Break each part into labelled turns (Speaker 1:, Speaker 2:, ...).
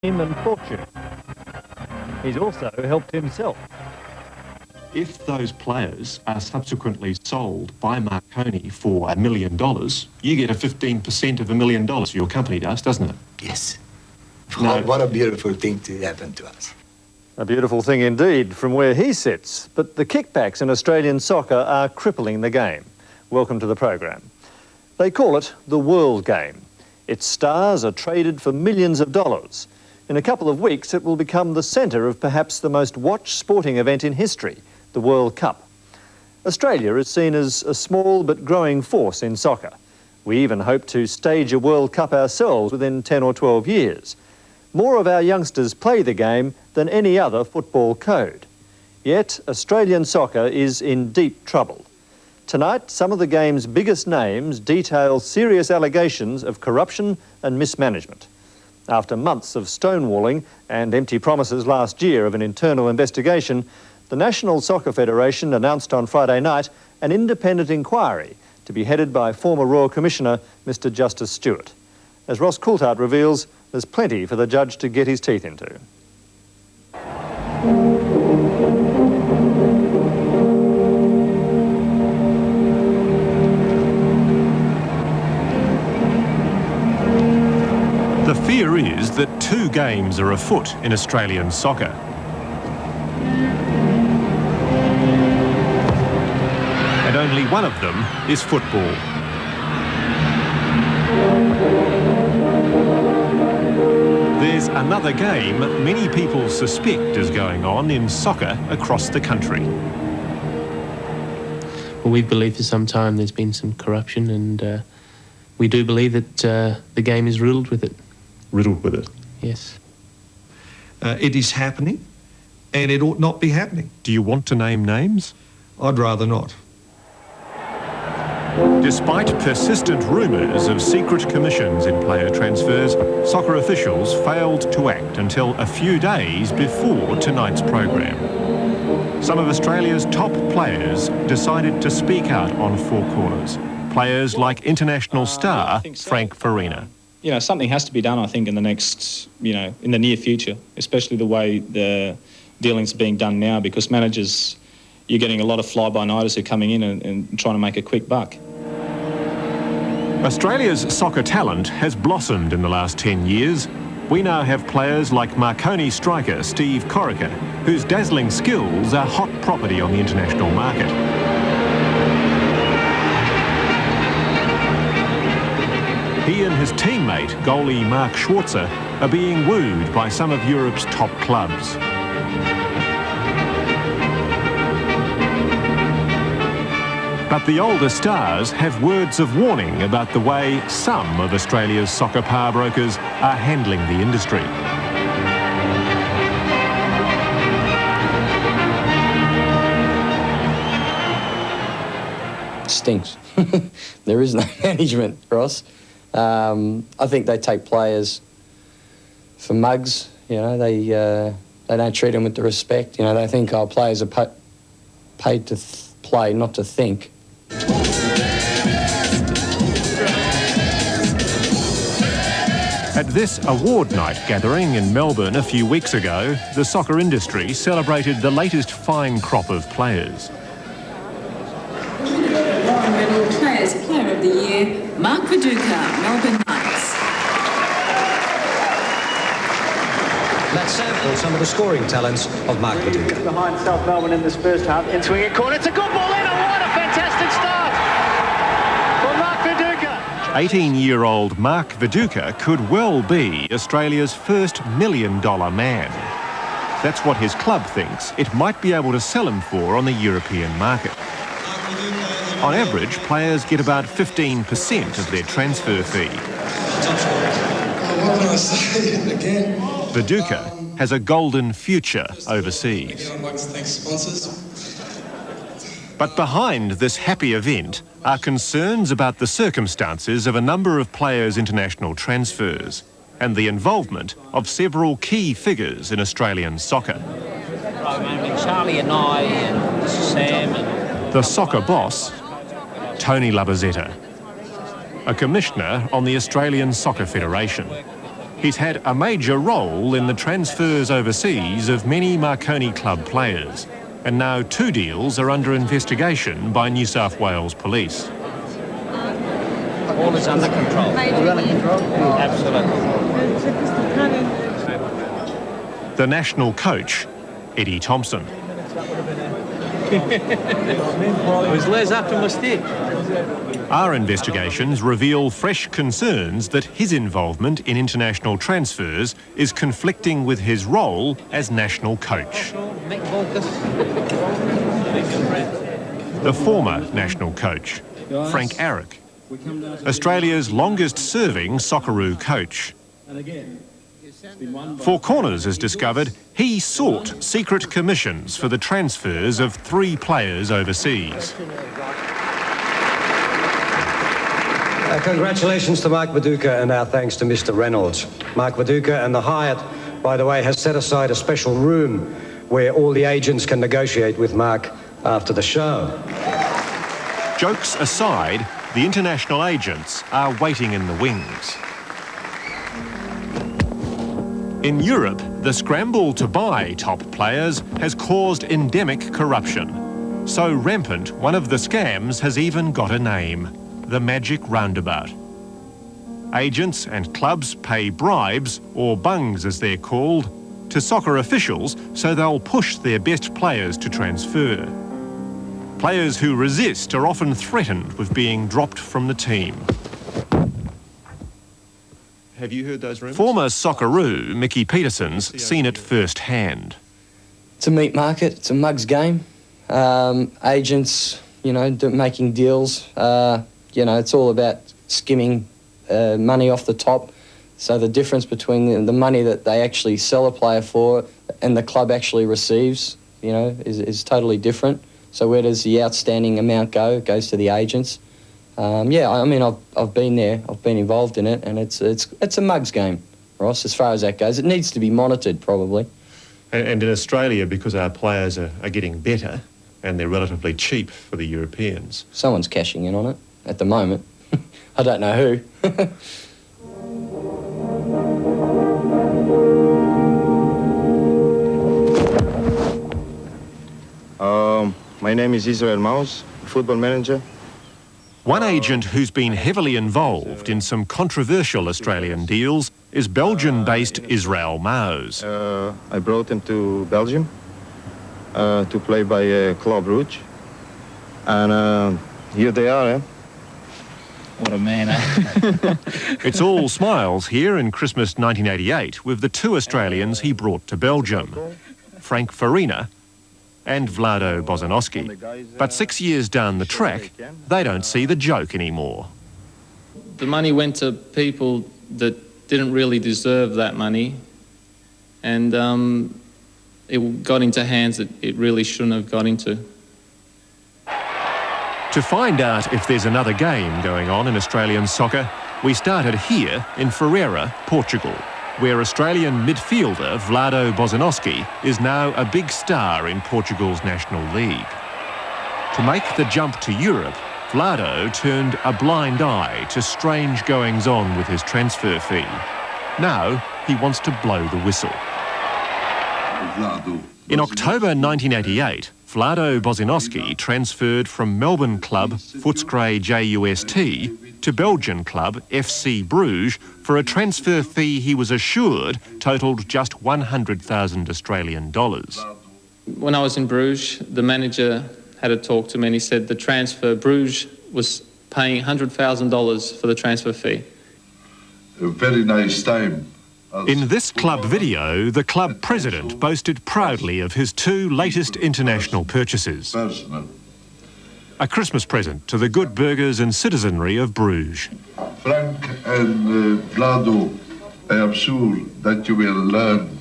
Speaker 1: fame and fortune. He's also helped himself.
Speaker 2: If those players are subsequently sold by Marconi for $1 million, you get a 15% of $1 million. Your company does, doesn't it?
Speaker 3: Yes.
Speaker 2: No.
Speaker 3: What a beautiful thing to happen to us.
Speaker 1: A beautiful thing indeed from where he sits. But the kickbacks in Australian soccer are crippling the game. Welcome to the program. They call it the world game. Its stars are traded for millions of dollars. In a couple of weeks, it will become the centre of perhaps the most watched sporting event in history, the World Cup. Australia is seen as a small but growing force in soccer. We even hope to stage a World Cup ourselves within 10 or 12 years. More of our youngsters play the game than any other football code. Yet, Australian soccer is in deep trouble. Tonight, some of the game's biggest names detail serious allegations of corruption and mismanagement. After months of stonewalling and empty promises last year of an internal investigation, the National Soccer Federation announced on Friday night an independent inquiry to be headed by former Royal Commissioner Mr Justice Stewart. As Ross Coulthard reveals, there's plenty for the judge to get his teeth into.
Speaker 2: The fear is that two games are afoot in Australian soccer. And only one of them is football. There's another game many people suspect is going on in soccer across the country.
Speaker 4: Well, we've believed for some time there's been some corruption, and we do believe that the game is riddled with it.
Speaker 2: Riddled with it?
Speaker 4: Yes.
Speaker 5: It is happening, and it ought not be happening.
Speaker 2: Do you want to name names?
Speaker 5: I'd rather not.
Speaker 2: Despite persistent rumours of secret commissions in player transfers, soccer officials failed to act until a few days before tonight's programme. Some of Australia's top players decided to speak out on Four Corners. Players like international star Frank Farina.
Speaker 6: You know, something has to be done, I think, in the next, in the near future, especially the way the dealings are being done now, because managers, you're getting a lot of fly-by-nighters who are coming in and trying to make a quick buck.
Speaker 2: Australia's soccer talent has blossomed in the last 10 years. We now have players like Marconi striker Steve Corica, whose dazzling skills are hot property on the international market. He and his teammate, goalie Mark Schwarzer, are being wooed by some of Europe's top clubs. But the older stars have words of warning about the way some of Australia's soccer power brokers are handling the industry.
Speaker 7: Stinks. There is no management, Ross. I think they take players for mugs. They don't treat them with the respect. They think our players are paid to play, not to think.
Speaker 2: At this award night gathering in Melbourne a few weeks ago, the soccer industry celebrated the latest fine crop of players.
Speaker 8: Medal Players Player of the Year, Mark Viduka, Melbourne Knights.
Speaker 9: Let's sample some of the scoring talents of Mark Viduka.
Speaker 10: Behind South Melbourne in this first half, in swinging corner, it's a good ball in, and what a fantastic start for Mark Viduka.
Speaker 2: 18-year-old Mark Viduka could well be Australia's first $1 million man. That's what his club thinks it might be able to sell him for on the European market. On average, players get about 15% of their transfer fee.
Speaker 11: What can I say again?
Speaker 2: Viduka has a golden future overseas.
Speaker 11: I'd like to thank sponsors.
Speaker 2: But behind this happy event are concerns about the circumstances of a number of players' international transfers and the involvement of several key figures in Australian soccer.
Speaker 12: Charlie and I and Sam and...
Speaker 2: The soccer boss, Tony Lazetta, a commissioner on the Australian Soccer Federation. He's had a major role in the transfers overseas of many Marconi Club players, and now 2 deals are under investigation by New South Wales Police.
Speaker 12: All is under control.
Speaker 10: We're under control?
Speaker 12: Absolutely.
Speaker 2: The national coach, Eddie Thompson. Our investigations reveal fresh concerns that his involvement in international transfers is conflicting with his role as national coach. The former national coach, Frank Arok, Australia's longest-serving Socceroo coach. Four Corners has discovered he sought secret commissions for the transfers of 3 players overseas.
Speaker 9: Congratulations to Mark Viduka and our thanks to Mr. Reynolds. Mark Viduka and the Hyatt, by the way, has set aside a special room where all the agents can negotiate with Mark after the show.
Speaker 2: Jokes aside, the international agents are waiting in the wings. In Europe, the scramble to buy top players has caused endemic corruption. So rampant, one of the scams has even got a name: the Magic Roundabout. Agents and clubs pay bribes, or bungs as they're called, to soccer officials so they'll push their best players to transfer. Players who resist are often threatened with being dropped from the team.
Speaker 5: Have you heard those rumours?
Speaker 2: Former Socceroo Mickey Peterson's seen it firsthand.
Speaker 7: It's a meat market. It's a mugs game. Agents, making deals. It's all about skimming money off the top. So the difference between the money that they actually sell a player for and the club actually receives, is totally different. So where does the outstanding amount go? It goes to the agents. I've been there. I've been involved in it, and it's a mugs game, Ross. As far as that goes, it needs to be monitored probably.
Speaker 2: And in Australia, because our players are getting better, and they're relatively cheap for the Europeans.
Speaker 7: Someone's cashing in on it at the moment. I don't know who.
Speaker 13: My name is Israel Maus, football manager.
Speaker 2: One agent who's been heavily involved in some controversial Australian deals is Belgian-based Israel Maus.
Speaker 13: I brought him to Belgium to play by Club Rouge. And here they are, eh?
Speaker 12: What a man, eh?
Speaker 2: It's all smiles here in Christmas 1988 with the 2 Australians he brought to Belgium, Frank Farina and Vlad Bosowski. But 6 years down the track, they don't see the joke anymore.
Speaker 6: The money went to people that didn't really deserve that money, and it got into hands that it really shouldn't have got into.
Speaker 2: To find out if there's another game going on in Australian soccer, we started here in Ferreira, Portugal, where Australian midfielder Vlad Bosowski is now a big star in Portugal's National League. To make the jump to Europe, Vlado turned a blind eye to strange goings-on with his transfer fee. Now he wants to blow the whistle. In October 1988, Vlad Bosowski transferred from Melbourne club Footscray JUST to Belgian club FC Bruges for a transfer fee he was assured totalled just 100,000 Australian dollars.
Speaker 6: When I was in Bruges, the manager had a talk to me and he said the transfer, Bruges was paying $100,000 for the transfer fee.
Speaker 14: A very nice time.
Speaker 2: In this club video, the club president boasted proudly of his 2 latest international purchases. A Christmas present to the good burghers and citizenry of Bruges.
Speaker 14: Frank and Vlado, I am sure that you will learn.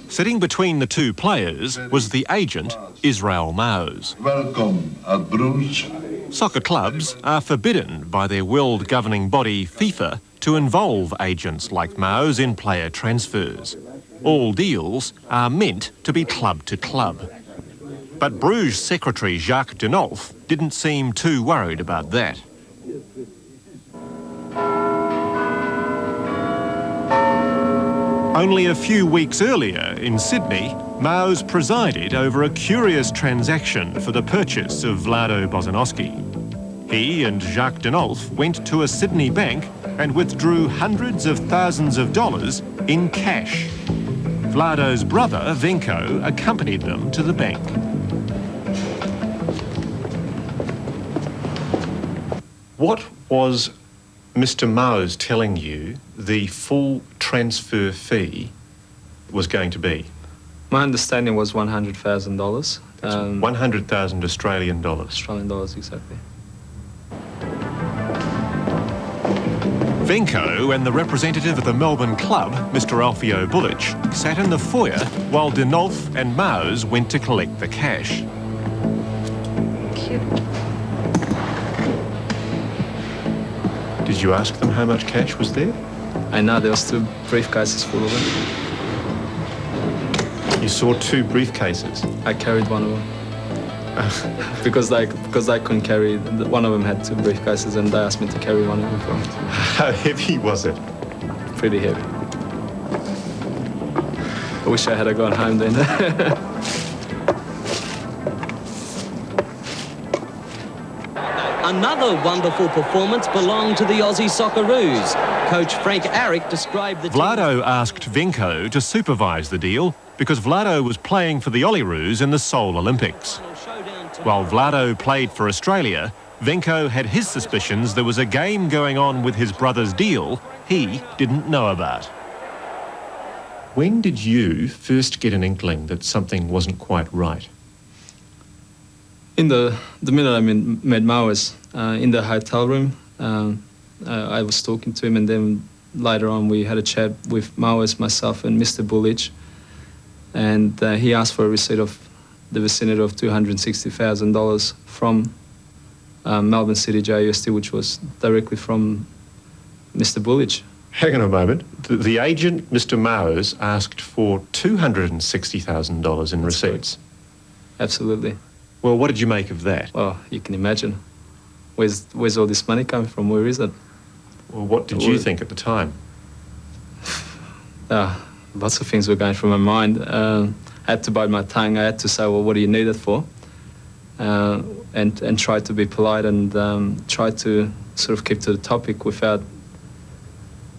Speaker 2: Sitting between the 2 players was the agent, Israel Maus.
Speaker 14: Welcome at Bruges.
Speaker 2: Soccer clubs are forbidden by their world governing body, FIFA, to involve agents like Maus in player transfers. All deals are meant to be club to club. But Bruges secretary Jacques Denolf didn't seem too worried about that. Only a few weeks earlier in Sydney, Maus presided over a curious transaction for the purchase of Vlad Bosowski. He and Jacques Denolf went to a Sydney bank and withdrew hundreds of thousands of dollars in cash. Vlado's brother, Venko, accompanied them to the bank. What was Mr. Maus telling you the full transfer fee was going to be?
Speaker 15: My understanding was $100,000.
Speaker 2: 100,000 Australian dollars.
Speaker 15: Australian dollars, exactly.
Speaker 2: Venko and the representative of the Melbourne club, Mr. Alfio Bulic, sat in the foyer while Denolf and Maus went to collect the cash. Did you ask them how much cash was there?
Speaker 15: I know, there was 2 briefcases full of it.
Speaker 2: You saw 2 briefcases?
Speaker 15: I carried one of them. because I couldn't carry, one of them had 2 briefcases and they asked me to carry one of them for me.
Speaker 2: How heavy was it?
Speaker 15: Pretty heavy. I wish I had gone home then.
Speaker 16: Another wonderful performance belonged to the Aussie Socceroos. Coach Frank Arok described the
Speaker 2: Vlado asked Venko to supervise the deal because Vlado was playing for the Olyroos in the Seoul Olympics. While Vlado played for Australia, Venko had his suspicions there was a game going on with his brother's deal he didn't know about. When did you first get an inkling that something wasn't quite right?
Speaker 15: In the minute I met Maus, in the hotel room, I was talking to him, and then later on we had a chat with Maus, myself and Mr. Bulic, and he asked for a receipt of the vicinity of $260,000 from Melbourne City JUST, which was directly from Mr. Bulic.
Speaker 2: Hang on a moment. The agent, Mr. Maus, asked for $260,000 in receipts.
Speaker 15: Absolutely.
Speaker 2: Well, what did you make of that?
Speaker 15: Well, you can imagine. Where's all this money coming from? Where is it?
Speaker 2: Well, what did you think at the time?
Speaker 15: Lots of things were going through my mind. I had to bite my tongue. I had to say, well, what do you need it for? And try to be polite and try to sort of keep to the topic without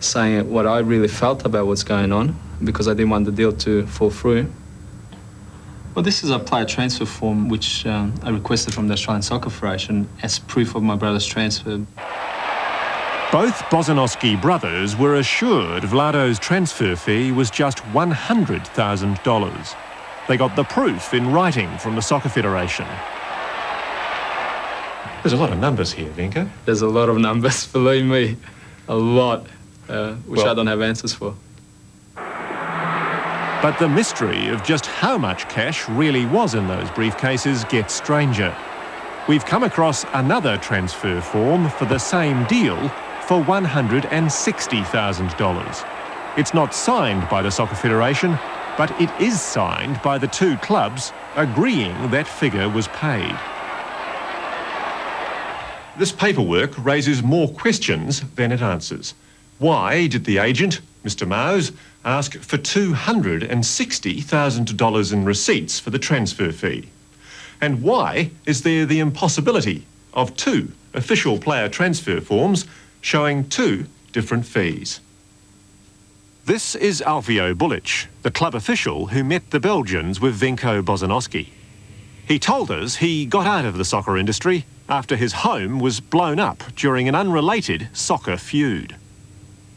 Speaker 15: saying what I really felt about what's going on, because I didn't want the deal to fall through. Well, this is a player transfer form which I requested from the Australian Soccer Federation as proof of my brother's transfer.
Speaker 2: Both Bosowski brothers were assured Vlado's transfer fee was just $100,000. They got the proof in writing from the Soccer Federation. There's a lot of numbers here, Venko.
Speaker 15: There's a lot of numbers, believe me. A lot, which I don't have answers for.
Speaker 2: But the mystery of just how much cash really was in those briefcases gets stranger. We've come across another transfer form for the same deal for $160,000. It's not signed by the Soccer Federation, but it is signed by the 2 clubs agreeing that figure was paid. This paperwork raises more questions than it answers. Why did the agent, Mr. Maus, ask for $260,000 in receipts for the transfer fee? And why is there the impossibility of 2 official player transfer forms showing 2 different fees? This is Alfio Bulic, the club official who met the Belgians with Venko Bosowski. He told us he got out of the soccer industry after his home was blown up during an unrelated soccer feud.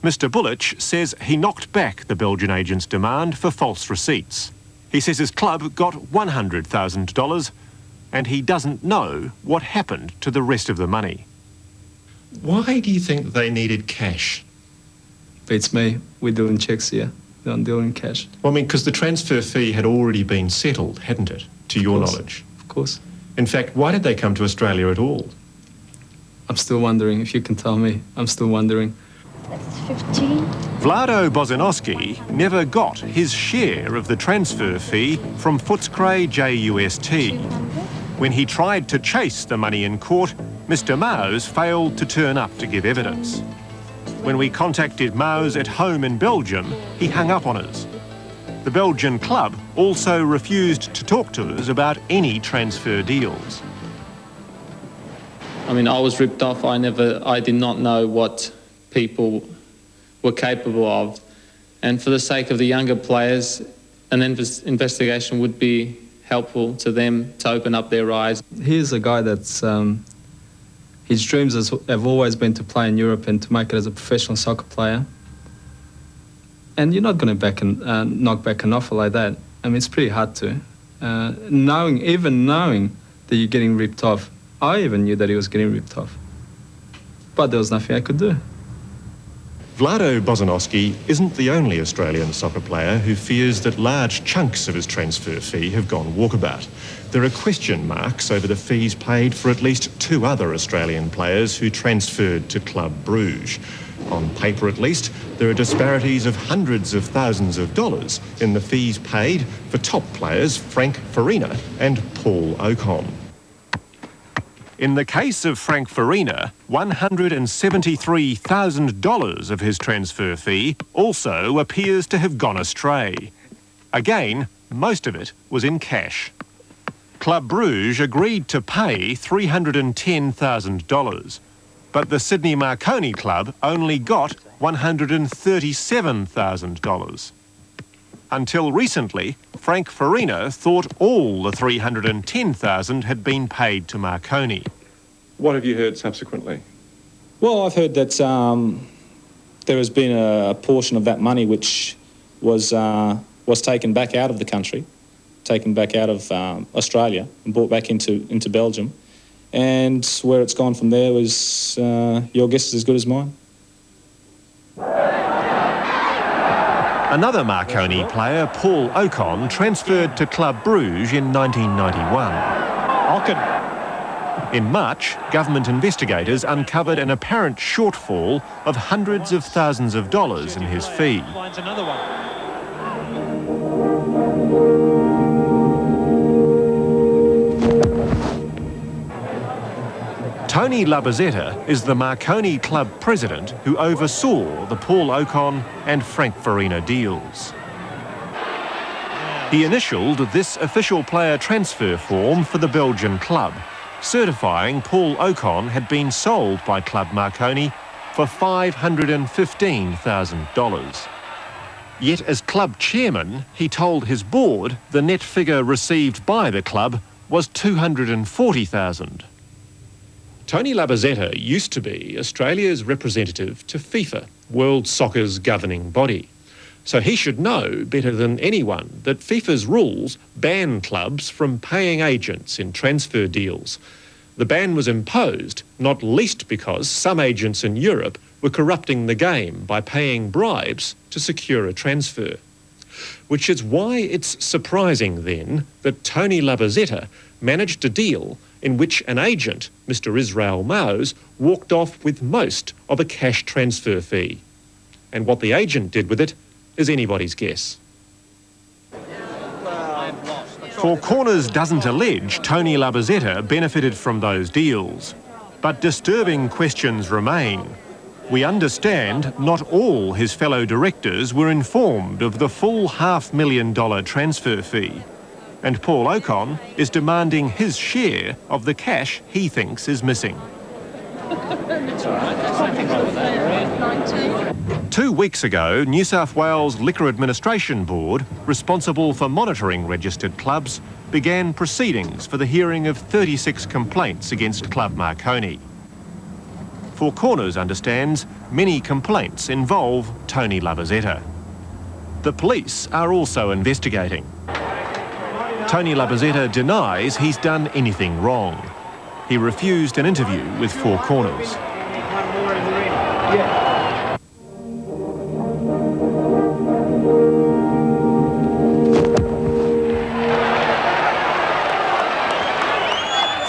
Speaker 2: Mr. Bulic says he knocked back the Belgian agent's demand for false receipts. He says his club got $100,000 and he doesn't know what happened to the rest of the money. Why do you think they needed cash?
Speaker 15: Beats me. We're dealing checks here. We don't deal in cash.
Speaker 2: Well, I mean, because the transfer fee had already been settled, hadn't it, to your knowledge?
Speaker 15: Of course.
Speaker 2: In fact, why did they come to Australia at all?
Speaker 15: I'm still wondering, if you can tell me. I'm still wondering.
Speaker 17: That's 15.
Speaker 2: Vlad Bosowski never got his share of the transfer fee from Footscray JUST. When he tried to chase the money in court, Mr. Maus failed to turn up to give evidence. When we contacted Maus at home in Belgium, he hung up on us. The Belgian club also refused to talk to us about any transfer deals.
Speaker 6: I mean, I was ripped off. I did not know what people were capable of. And for the sake of the younger players, an investigation would be helpful to them to open up their eyes.
Speaker 15: He's a guy that's, his dreams have always been to play in Europe and to make it as a professional soccer player. And you're not going to knock back an offer like that. I mean, it's pretty hard to. Even knowing that you're getting ripped off, I even knew that he was getting ripped off. But there was nothing I could do.
Speaker 2: Vlad Bosowski isn't the only Australian soccer player who fears that large chunks of his transfer fee have gone walkabout. There are question marks over the fees paid for at least 2 other Australian players who transferred to Club Bruges. On paper at least, there are disparities of hundreds of thousands of dollars in the fees paid for top players Frank Farina and Paul Ocon. In the case of Frank Farina, $173,000 of his transfer fee also appears to have gone astray. Again, most of it was in cash. Club Bruges agreed to pay $310,000, but the Sydney Marconi club only got $137,000. Until recently, Frank Farina thought all the $310,000 had been paid to Marconi.
Speaker 18: What have you heard subsequently?
Speaker 6: Well, I've heard that there has been a portion of that money which was taken back out of the country, taken back out of Australia and brought back into Belgium. And where it's gone from there was your guess is as good as mine.
Speaker 2: Another Marconi player, Paul Ocon, transferred to Club Bruges in 1991. In March, government investigators uncovered an apparent shortfall of hundreds of thousands of dollars in his fee. Tony Lazetta is the Marconi club president who oversaw the Paul Ocon and Frank Farina deals. He initialled this official player transfer form for the Belgian club, certifying Paul Ocon had been sold by Club Marconi for $515,000. Yet as club chairman, he told his board the net figure received by the club was $240,000. Tony Lazetta used to be Australia's representative to FIFA, world soccer's governing body. So he should know better than anyone that FIFA's rules ban clubs from paying agents in transfer deals. The ban was imposed not least because some agents in Europe were corrupting the game by paying bribes to secure a transfer. Which is why it's surprising then that Tony Lazetta managed a deal in which an agent, Mr. Israel Maus, walked off with most of a cash transfer fee. And what the agent did with it is anybody's guess. Four Corners doesn't allege Tony Lazetta benefited from those deals, but disturbing questions remain. We understand not all his fellow directors were informed of the full $500,000 transfer fee, and Paul Ocon is demanding his share of the cash he thinks is missing. 2 weeks ago, New South Wales Liquor Administration Board, responsible for monitoring registered clubs, began proceedings for the hearing of 36 complaints against Club Marconi. Four Corners understands many complaints involve Tony Lazetta. The police are also investigating. Tony Lazetta denies he's done anything wrong. He refused an interview with Four Corners.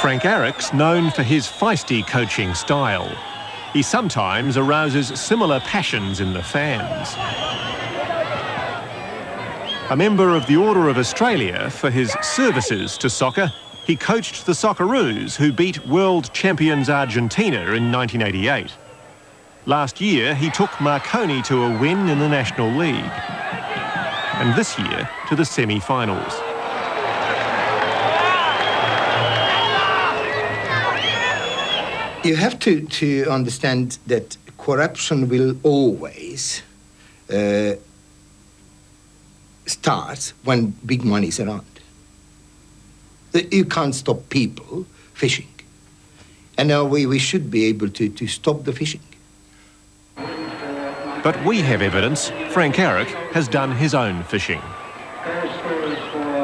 Speaker 2: Frank Arok's known for his feisty coaching style. He sometimes arouses similar passions in the fans. A member of the Order of Australia for his services to soccer, he coached the Socceroos who beat world champions Argentina in 1988. Last year, he took Marconi to a win in the National League. And this year, to the semi-finals.
Speaker 3: You have to understand that corruption will always start when big money is around. You can't stop people fishing. And now we should be able to stop the fishing.
Speaker 2: But we have evidence Frank Arok has done his own fishing.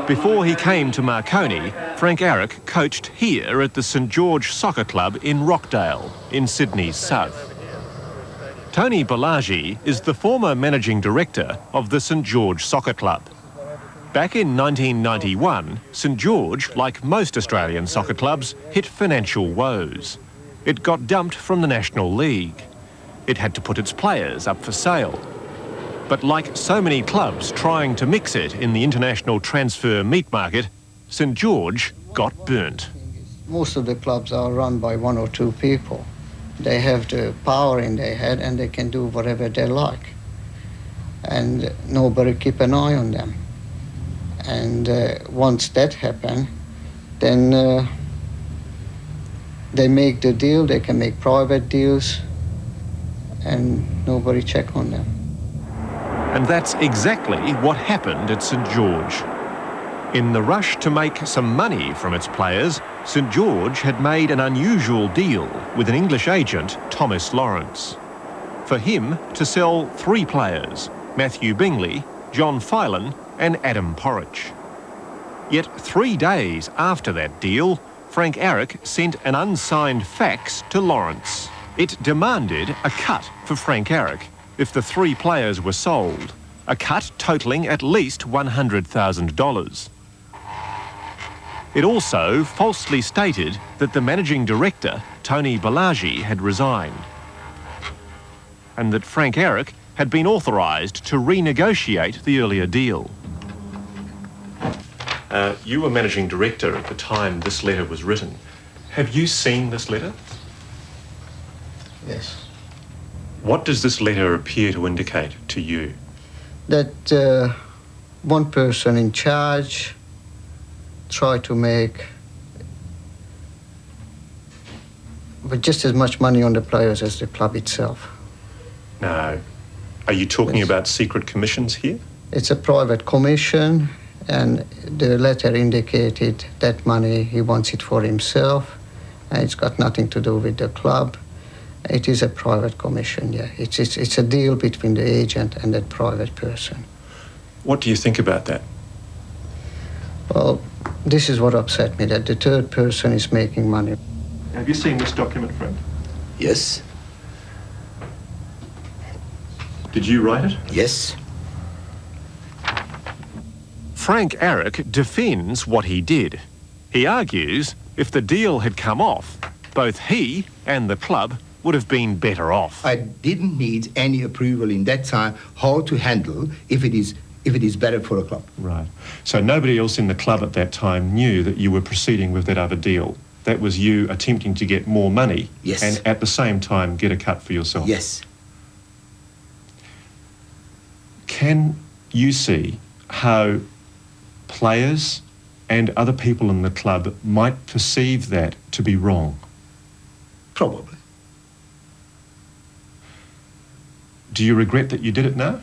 Speaker 2: Before he came to Marconi, Frank Arok coached here at the St George Soccer Club in Rockdale, in Sydney's south. Tony Balaji is the former managing director of the St George Soccer Club. Back in 1991, St George, like most Australian soccer clubs, hit financial woes. It got dumped from the National League. It had to put its players up for sale. But like so many clubs trying to mix it in the international transfer meat market, St George got burnt.
Speaker 19: Most of the clubs are run by one or two people. They have the power in their head and they can do whatever they like. And nobody keep an eye on them. And once that happens, then they make the deal, they can make private deals, and nobody check on them.
Speaker 2: And that's exactly what happened at St George. In the rush to make some money from its players, St George had made an unusual deal with an English agent, Thomas Lawrence. For him to sell 3 players, Matthew Bingley, John Phelan and Adam Porridge. Yet 3 days after that deal, Frank Arok sent an unsigned fax to Lawrence. It demanded a cut for Frank Arok if the 3 players were sold, a cut totalling at least $100,000. It also falsely stated that the managing director, Tony Balaji, had resigned, and that Frank Arok had been authorised to renegotiate the earlier deal. You were managing director at the time this letter was written. Have you seen this letter?
Speaker 19: Yes.
Speaker 2: What does this letter appear to indicate to you?
Speaker 19: That one person in charge tried to make just as much money on the players as the club itself.
Speaker 2: No. Are you talking about secret commissions here?
Speaker 19: It's a private commission, and the letter indicated that money he wants it for himself, and it's got nothing to do with the club. It is a private commission, yeah. It's a deal between the agent and that private person.
Speaker 2: What do you think about that?
Speaker 19: Well, this is what upset me, that the third person is making money.
Speaker 2: Have you seen this document, friend?
Speaker 3: Yes.
Speaker 2: Did you write it?
Speaker 3: Yes.
Speaker 2: Frank Arok defends what he did. He argues if the deal had come off, both he and the club would have been better off.
Speaker 3: I didn't need any approval in that time how to handle if it is better for a club.
Speaker 2: Right. So nobody else in the club at that time knew that you were proceeding with that other deal. That was you attempting to get more money.
Speaker 3: Yes.
Speaker 2: And at the same time get a cut for yourself.
Speaker 3: Yes.
Speaker 2: Can you see how players and other people in the club might perceive that to be wrong?
Speaker 3: Probably.
Speaker 2: Do you regret that you did it now?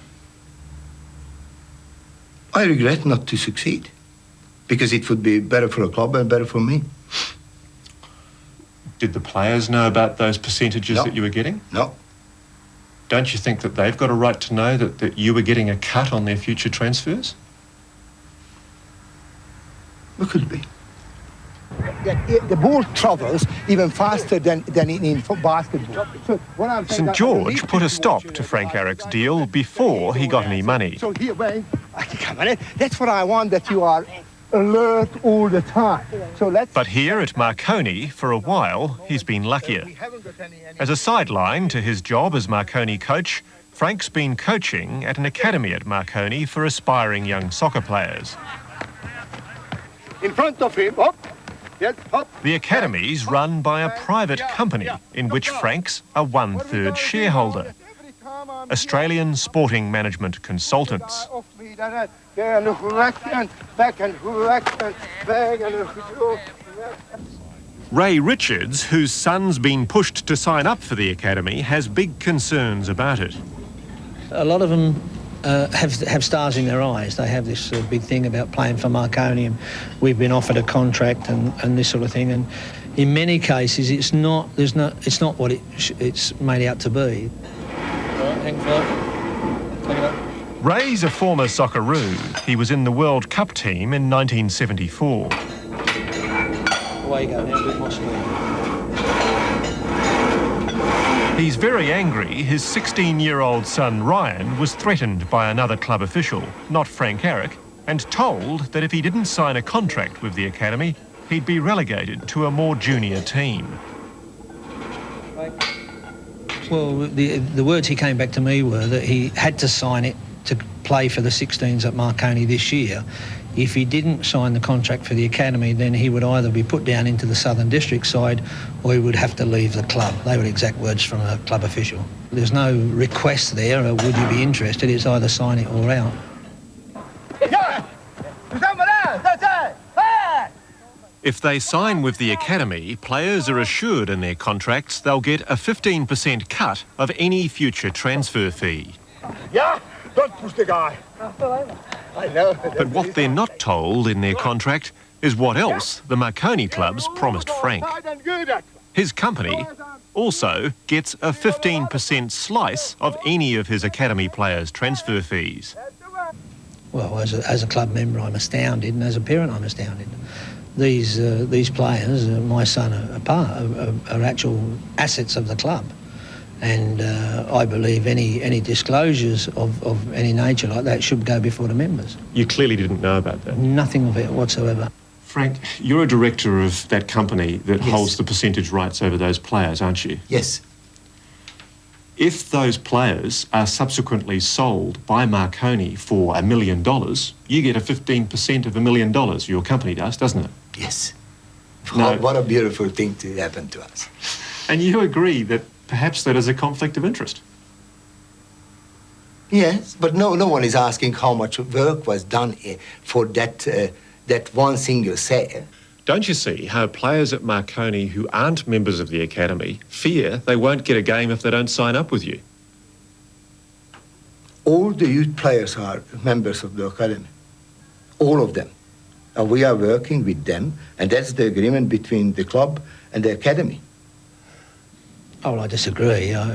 Speaker 3: I regret not to succeed, because it would be better for a club and better for me.
Speaker 2: Did the players know about those percentages that you were getting?
Speaker 3: No.
Speaker 2: Don't you think that they've got a right to know that you were getting a cut on their future transfers?
Speaker 3: It could be.
Speaker 20: The ball travels even faster than in basketball. So what I'm saying,
Speaker 2: St George put a stop to Frank Arok's deal before he got any money.
Speaker 20: So here, come on, that's what I want, that you are alert all the time.
Speaker 2: But here at Marconi, for a while, he's been luckier. As a sideline to his job as Marconi coach, Frank's been coaching at an academy at Marconi for aspiring young soccer players.
Speaker 20: In front of him, up.
Speaker 2: The academy's run by a private company in which Frank's a 1/3 shareholder. Australian Sporting Management Consultants. Ray Richards, whose son's been pushed to sign up for the academy, has big concerns about it.
Speaker 21: A lot of them have stars in their eyes. They have this big thing about playing for Marconi, and we've been offered a contract and this sort of thing. And in many cases, it's not what it's made out to be.
Speaker 2: Ray's a former Socceroo. He was in the World Cup team in 1974.
Speaker 21: Away you go now, a bit more speed.
Speaker 2: He's very angry his 16-year-old son Ryan was threatened by another club official, not Frank Arok, and told that if he didn't sign a contract with the academy, he'd be relegated to a more junior team.
Speaker 21: Well, the words he came back to me were that he had to sign it to play for the 16s at Marconi this year. If he didn't sign the contract for the academy, then he would either be put down into the Southern District side or he would have to leave the club. They were exact words from a club official. There's no request there, or would you be interested? It's either sign it or out.
Speaker 2: If they sign with the academy, players are assured in their contracts they'll get a 15% cut of any future transfer fee.
Speaker 20: Yeah, don't push the guy. I know.
Speaker 2: But what they're not told in their contract is what else the Marconi clubs promised Frank. His company also gets a 15% slice of any of his academy players' transfer fees.
Speaker 21: Well, as a club member, I'm astounded, and as a parent, I'm astounded. These players, my son, are actual assets of the club. And I believe any disclosures of any nature like that should go before the members.
Speaker 2: You clearly didn't know about that.
Speaker 21: Nothing of it whatsoever.
Speaker 2: Frank, you're a director of that company that
Speaker 3: Yes.
Speaker 2: holds the percentage rights over those players, aren't you?
Speaker 3: Yes.
Speaker 2: If those players are subsequently sold by Marconi for $1 million, you get a 15% of $1 million. Your company does, doesn't it?
Speaker 3: Yes.
Speaker 2: No.
Speaker 3: What a beautiful thing to happen to us.
Speaker 2: And you agree that perhaps that is a conflict of interest?
Speaker 3: Yes, but no one is asking how much work was done for that one single sale.
Speaker 2: Don't you see how players at Marconi who aren't members of the academy fear they won't get a game if they don't sign up with you?
Speaker 3: All the youth players are members of the academy. All of them. And we are working with them, and that's the agreement between the club and the academy.
Speaker 21: Oh, well, I disagree. Not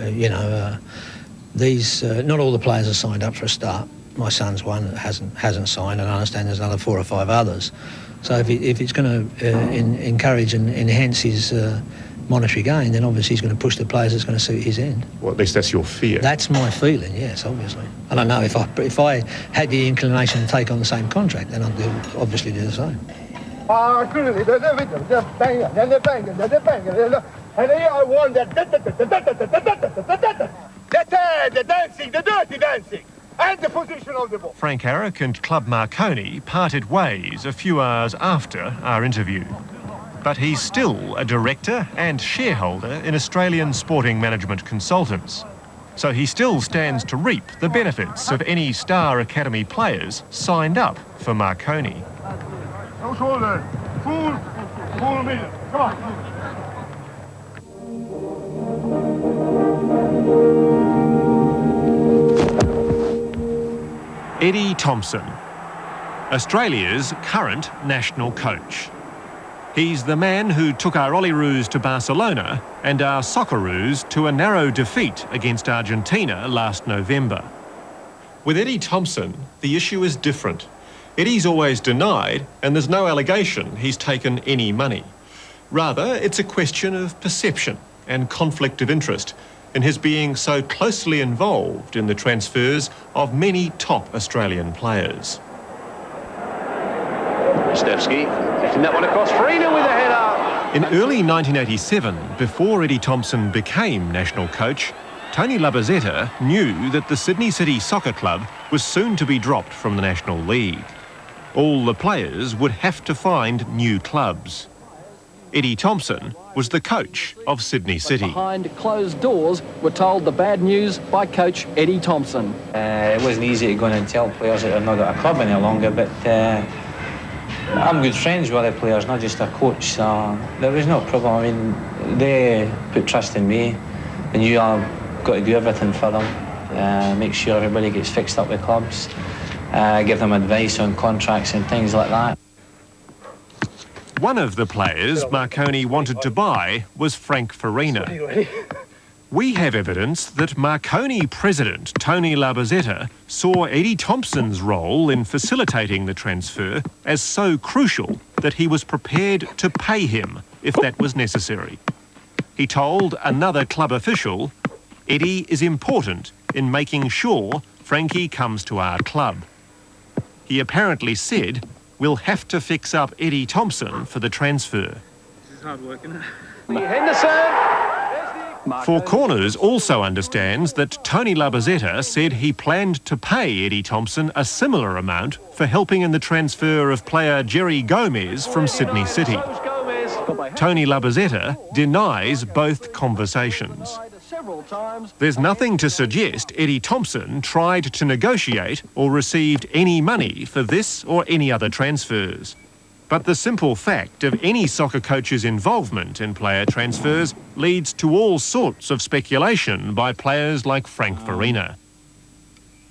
Speaker 21: all the players are signed up for a start. My son's one that hasn't signed, and I understand there's another 4 or 5 others. So if it's going to encourage and enhance his monetary gain, then obviously he's going to push the players that's going to suit his end.
Speaker 2: Well, at least that's your fear.
Speaker 21: That's my feeling, yes, obviously. And I know if I had the inclination to take on the same contract, then I'd obviously do the same.
Speaker 20: And here I want that the dancing, the dirty dancing, and the position of the ball.
Speaker 2: Frank Arok and Club Marconi parted ways a few hours after our interview. But he's still a director and shareholder in Australian Sporting Management Consultants. So he still stands to reap the benefits of any Star Academy players signed up for Marconi.
Speaker 20: No shoulder. Full middle. Come on.
Speaker 2: Eddie Thompson, Australia's current national coach. He's the man who took our Olyroos to Barcelona and our Socceroos to a narrow defeat against Argentina last November. With Eddie Thompson, the issue is different. Eddie's always denied, and there's no allegation he's taken any money. Rather, it's a question of perception and conflict of interest in his being so closely involved in the transfers of many top Australian players.
Speaker 10: Stevsky lifting that one across, Farina with a header.
Speaker 2: In early 1987, before Eddie Thompson became national coach, Tony Lazetta knew that the Sydney City Soccer Club was soon to be dropped from the National League. All the players would have to find new clubs. Eddie Thompson was the coach of Sydney City.
Speaker 1: Behind closed doors, we're told the bad news by coach Eddie Thompson.
Speaker 12: It wasn't easy to go in and tell players that they're not at a club any longer, but I'm good friends with other players, not just a coach, so there was no problem. I mean, they put trust in me, and you have got to do everything for them, make sure everybody gets fixed up with clubs, give them advice on contracts and things like that.
Speaker 2: One of the players Marconi wanted to buy was Frank Farina. We have evidence that Marconi president Tony Lazetta saw Eddie Thompson's role in facilitating the transfer as so crucial that he was prepared to pay him if that was necessary. He told another club official, "Eddie is important in making sure Frankie comes to our club." He apparently said, "We'll have to fix up Eddie Thompson for the transfer."
Speaker 1: This is hard work, isn't it? Henderson!
Speaker 2: Four Corners also understands that Tony Lazetta said he planned to pay Eddie Thompson a similar amount for helping in the transfer of player Jerry Gomez from Sydney City. Tony Lazetta denies both conversations. There's nothing to suggest Eddie Thompson tried to negotiate or received any money for this or any other transfers. But the simple fact of any soccer coach's involvement in player transfers leads to all sorts of speculation by players like Frank Farina.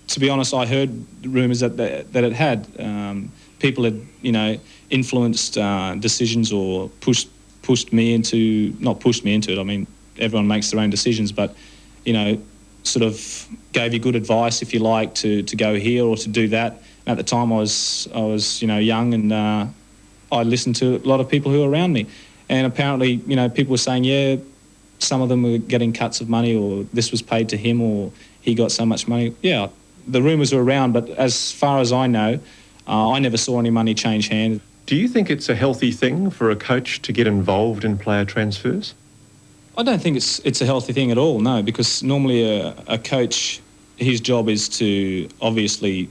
Speaker 6: To be honest, I heard rumours that it had. People had, influenced decisions or pushed me into, not pushed me into it, I mean, everyone makes their own decisions, but, sort of gave you good advice, if you like, to go here or to do that. At the time I was young, and I listened to a lot of people who were around me, and apparently, people were saying, yeah, some of them were getting cuts of money, or this was paid to him, or he got so much money. Yeah, the rumours were around, but as far as I know, I never saw any money change hands.
Speaker 18: Do you think it's a healthy thing for a coach to get involved in player transfers?
Speaker 6: I don't think it's a healthy thing at all, no, because normally a coach, his job is to obviously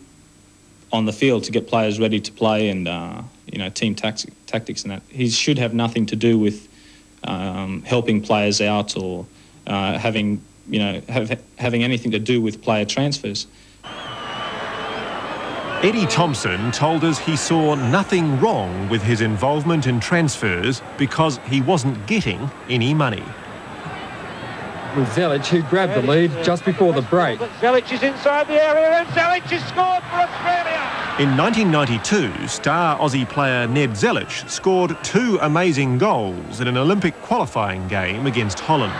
Speaker 6: on the field to get players ready to play and team tactics and that. He should have nothing to do with helping players out or having anything to do with player transfers.
Speaker 2: Eddie Thompson told us he saw nothing wrong with his involvement in transfers because he wasn't getting any money.
Speaker 22: With Zelic, who grabbed the lead just before the break.
Speaker 10: Zelic is inside the area, and Zelic has scored for Australia.
Speaker 2: In 1992, star Aussie player Ned Zelic scored 2 amazing goals in an Olympic qualifying game against Holland.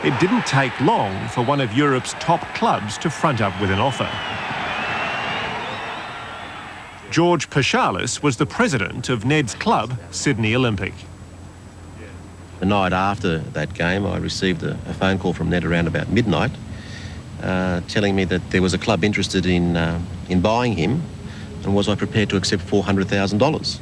Speaker 2: It didn't take long for one of Europe's top clubs to front up with an offer. George Pashalis was the president of Ned's club, Sydney Olympic.
Speaker 23: The night after that game, I received a phone call from Ned around about midnight, telling me that there was a club interested in buying him, and was I prepared to accept $400,000.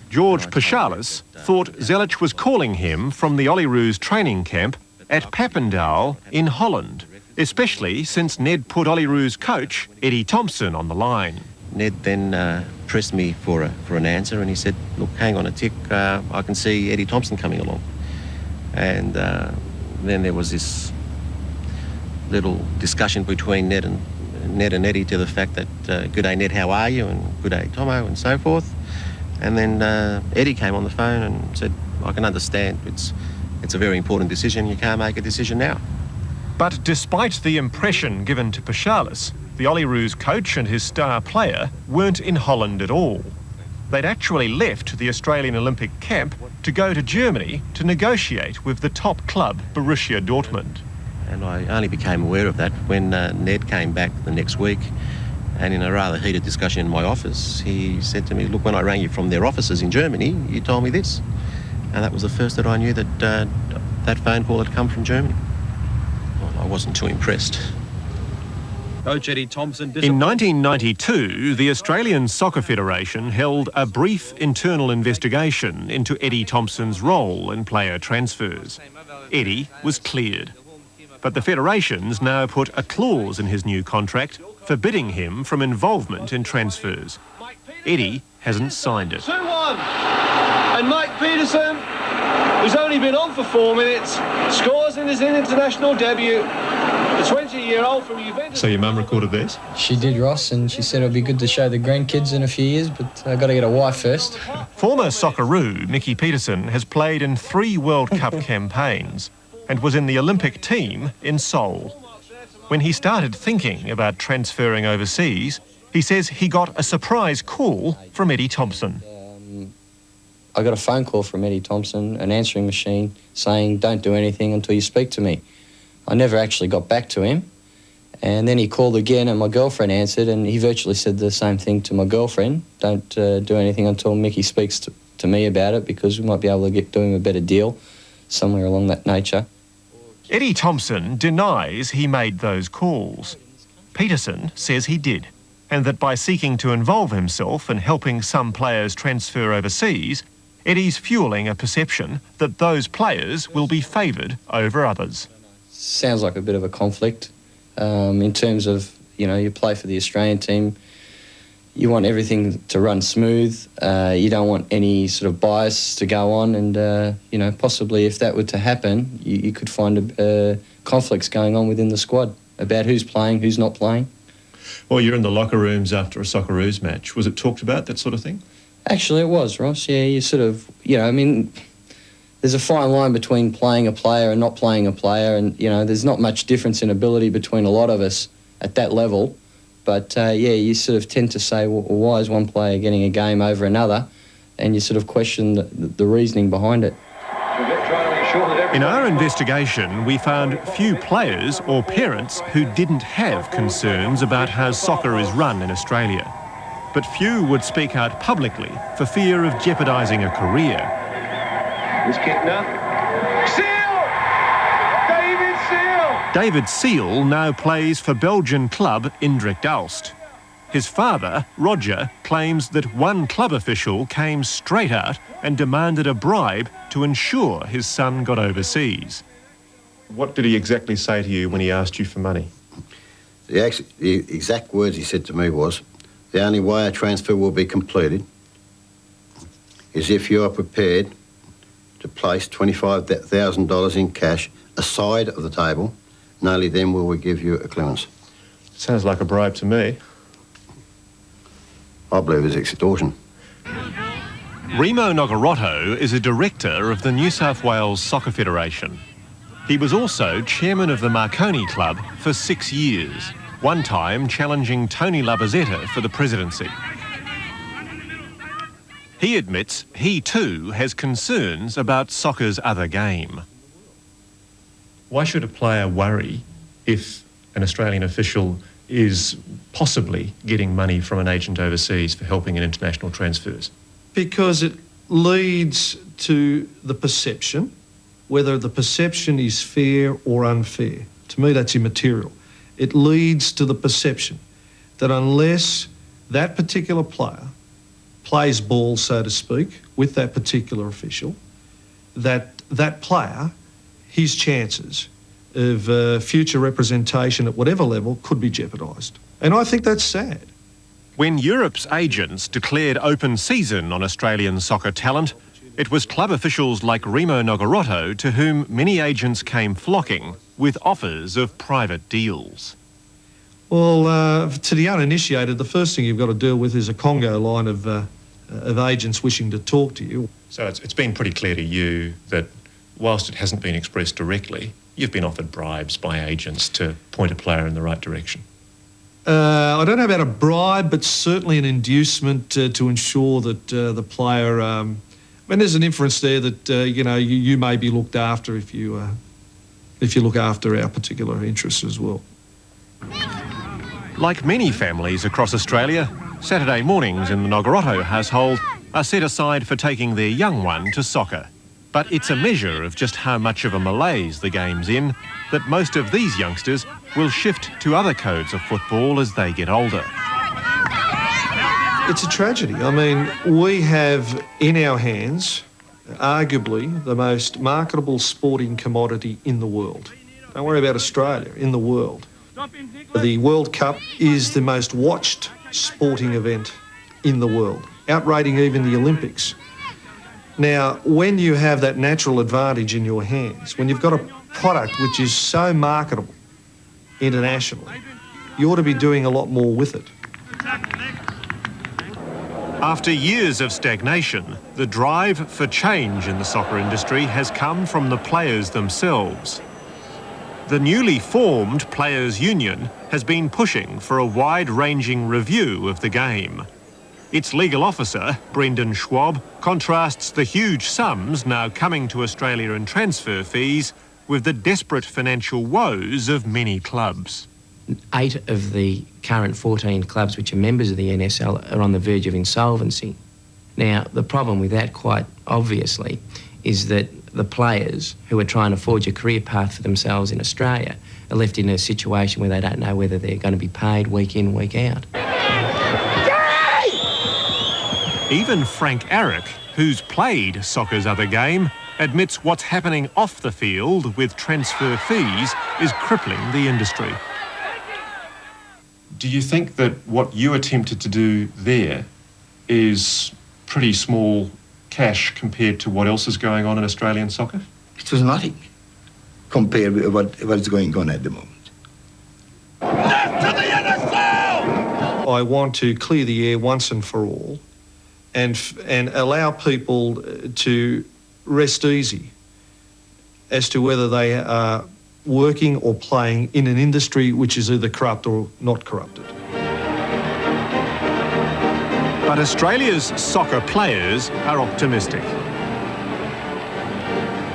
Speaker 2: George Pashalis thought Zelic was calling him from the Olyroos training camp at Papendal in Holland, especially since Ned put Olyroos coach Eddie Thompson on the line.
Speaker 23: Ned then pressed me for an answer, and he said, look, hang on a tick, I can see Eddie Thompson coming along. And then there was this little discussion between Ned and Eddie to the fact that, good day Ned, how are you? And good day Tomo, and so forth. And then Eddie came on the phone and said, I can understand, it's a very important decision, you can't make a decision now.
Speaker 2: But despite the impression given to Pashalis, the Olyroos coach and his star player weren't in Holland at all. They'd actually left the Australian Olympic camp to go to Germany to negotiate with the top club, Borussia Dortmund.
Speaker 23: And I only became aware of that when Ned came back the next week, and in a rather heated discussion in my office, he said to me, look, when I rang you from their offices in Germany, you told me this. And that was the first that I knew that that phone call had come from Germany. Well, I wasn't too impressed.
Speaker 22: Coach Eddie Thompson.
Speaker 2: In 1992, the Australian Soccer Federation held a brief internal investigation into Eddie Thompson's role in player transfers. Eddie was cleared. But the Federation's now put a clause in his new contract forbidding him from involvement in transfers. Eddie hasn't signed it.
Speaker 4: 2-1. And Mike Peterson, who's only been on for 4 minutes, scores in his international debut. The 20-year-old from Juventus.
Speaker 18: So your mum recorded this?
Speaker 7: She did, Ross, and she said it'll be good to show the grandkids in a few years, but I've got to get a wife first.
Speaker 2: Former Socceroo Mickey Peterson has played in 3 World Cup campaigns and was in the Olympic team in Seoul. When he started thinking about transferring overseas, he says he got a surprise call from Eddie Thompson.
Speaker 7: I got a phone call from Eddie Thompson, an answering machine, saying, don't do anything until you speak to me. I never actually got back to him. And then he called again and my girlfriend answered, and he virtually said the same thing to my girlfriend. Don't do anything until Mickey speaks to me about it, because we might be able to do him a better deal somewhere along that nature.
Speaker 2: Eddie Thompson denies he made those calls. Peterson says he did, and that by seeking to involve himself in helping some players transfer overseas, Eddie's fuelling a perception that those players will be favoured over others.
Speaker 7: Sounds like a bit of a conflict in terms of, you know, you play for the Australian team, you want everything to run smooth, you don't want any sort of bias to go on, and, you know, possibly if that were to happen, you could find conflicts going on within the squad about who's playing, who's not playing.
Speaker 18: Well, you're in the locker rooms after a Socceroos match. Was it talked about, that sort of thing?
Speaker 7: Actually, it was, Ross. Yeah, you sort of, you know, I mean, there's a fine line between playing a player and not playing a player, and, you know, there's not much difference in ability between a lot of us at that level. But, yeah, you sort of tend to say, well, why is one player getting a game over another? And you sort of question the reasoning behind it.
Speaker 2: In our investigation, we found few players or parents who didn't have concerns about how soccer is run in Australia. But few would speak out publicly for fear of jeopardising a career.
Speaker 4: This kick now. Seal! David Seal!
Speaker 2: David Seal now plays for Belgian club Indrek Dalst. His father, Roger, claims that one club official came straight out and demanded a bribe to ensure his son got overseas.
Speaker 18: What did he exactly say to you when he asked you for money?
Speaker 8: The exact words he said to me was, the only way a transfer will be completed is if you are prepared to place $25,000 in cash aside of the table, and only then will we give you a clearance.
Speaker 18: Sounds like a bribe to me.
Speaker 8: I believe it's extortion.
Speaker 2: Remo Nogarotto is a director of the New South Wales Soccer Federation. He was also chairman of the Marconi Club for 6 years, one time challenging Tony Lazetta for the presidency. He admits he too has concerns about soccer's other game.
Speaker 18: Why should a player worry if an Australian official is possibly getting money from an agent overseas for helping in international transfers?
Speaker 5: Because it leads to the perception, whether the perception is fair or unfair. To me, that's immaterial. It leads to the perception that unless that particular player plays ball, so to speak, with that particular official, that player, his chances of future representation at whatever level could be jeopardised. And I think that's sad.
Speaker 2: When Europe's agents declared open season on Australian soccer talent, it was club officials like Remo Nogarotto to whom many agents came flocking with offers of private deals.
Speaker 5: Well, to the uninitiated, the first thing you've got to deal with is a Congo line of agents wishing to talk to you.
Speaker 18: So it's been pretty clear to you that whilst it hasn't been expressed directly, you've been offered bribes by agents to point a player in the right direction.
Speaker 5: I don't know about a bribe, but certainly an inducement to ensure that the player... I mean, there's an inference there that, you know, you may be looked after if you look after our particular interests as well.
Speaker 2: Like many families across Australia, Saturday mornings in the Nogarotto household are set aside for taking their young one to soccer. But it's a measure of just how much of a malaise the game's in that most of these youngsters will shift to other codes of football as they get older.
Speaker 5: It's a tragedy. I mean, we have in our hands arguably the most marketable sporting commodity in the world. Don't worry about Australia, in the world. The World Cup is the most watched sporting event in the world, outrating even the Olympics. Now, when you have that natural advantage in your hands, when you've got a product which is so marketable internationally, you ought to be doing a lot more with it.
Speaker 2: After years of stagnation, the drive for change in the soccer industry has come from the players themselves. The newly formed Players' Union has been pushing for a wide-ranging review of the game. Its legal officer, Brendan Schwab, contrasts the huge sums now coming to Australia in transfer fees with the desperate financial woes of many clubs.
Speaker 9: 8 of the current 14 clubs which are members of the NSL are on the verge of insolvency. Now, the problem with that, quite obviously, is that the players who are trying to forge a career path for themselves in Australia are left in a situation where they don't know whether they're going to be paid week in, week out.
Speaker 2: Even Frank Arok, who's played soccer's other game, admits what's happening off the field with transfer fees is crippling the industry.
Speaker 18: Do you think that what you attempted to do there is pretty small cash compared to what else is going on in Australian soccer?
Speaker 3: It was nothing compared with what's going on at the moment.
Speaker 5: I want to clear the air once and for all and allow people to rest easy as to whether they are working or playing in an industry which is either corrupt or not corrupted.
Speaker 2: But Australia's soccer players are optimistic.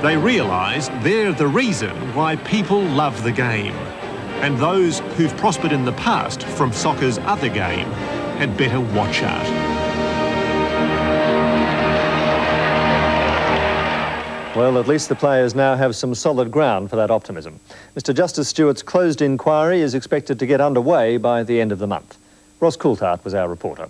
Speaker 2: They realise they're the reason why people love the game, and those who've prospered in the past from soccer's other game had better watch out.
Speaker 11: Well, at least the players now have some solid ground for that optimism. Mr. Justice Stewart's closed inquiry is expected to get underway by the end of the month. Ross Coulthart was our reporter.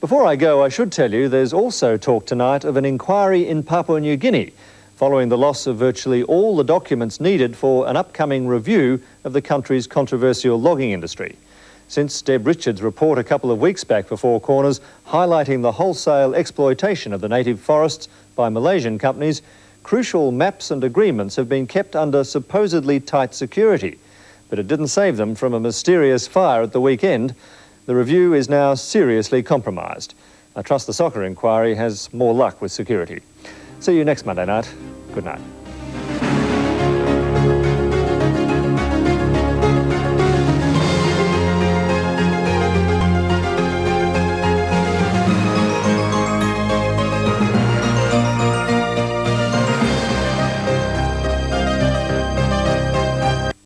Speaker 11: Before I go, I should tell you there's also talk tonight of an inquiry in Papua New Guinea, following the loss of virtually all the documents needed for an upcoming review of the country's controversial logging industry. Since Deb Richards' report a couple of weeks back for Four Corners highlighting the wholesale exploitation of the native forests by Malaysian companies, crucial maps and agreements have been kept under supposedly tight security, but it didn't save them from a mysterious fire at the weekend. The review is now seriously compromised. I trust the soccer inquiry has more luck with security. See you next Monday night. Good night.